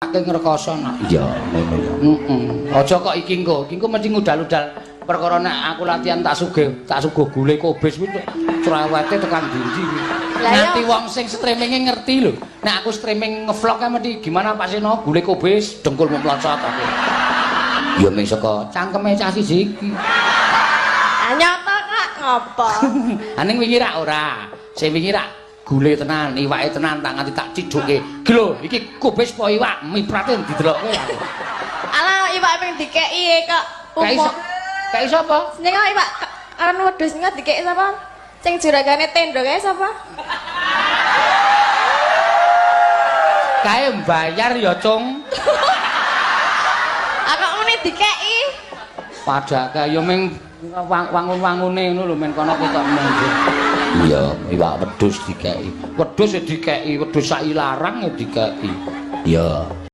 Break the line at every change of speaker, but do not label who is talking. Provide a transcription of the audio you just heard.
saking rekoso nak.
Iya, ngono ya.
Aja kok iki engko mesti ngudal-udal perkara nek aku latihan tak sugih gule kobes kuwi cerewete tekan ndi kuwi. Nanti wong sing streaminge ngerti lho. Nek aku streaming ngevlog kan mesti gimana Pak Seno gule kobes dengkul memlocot aku. Ya mung saka cangkeme cah siji iki.
Nyata Kak ngopo?
Aning wingi rak ora. Sing wingi rak gule tenan, iwake tenan tak nganti tak ciduke. Iki lho, iki kobes po iwak, miprate didelokke aku.
Alah iwak ping dikeki kok.
Kayak sapa?
Sing iwak kan wedhus sing dikeki sapa? Sing juragane tenda kae sapa?
Kae mbayar ya, Cung.
Aku muni dikeki.
Padahal ya ming wangun-wangune ngono lho men kono ketok men. Iya, iwak wedhus dikeki. Wedhus ya dikeki, wedhus sak ilarang ya dikeki. Iya.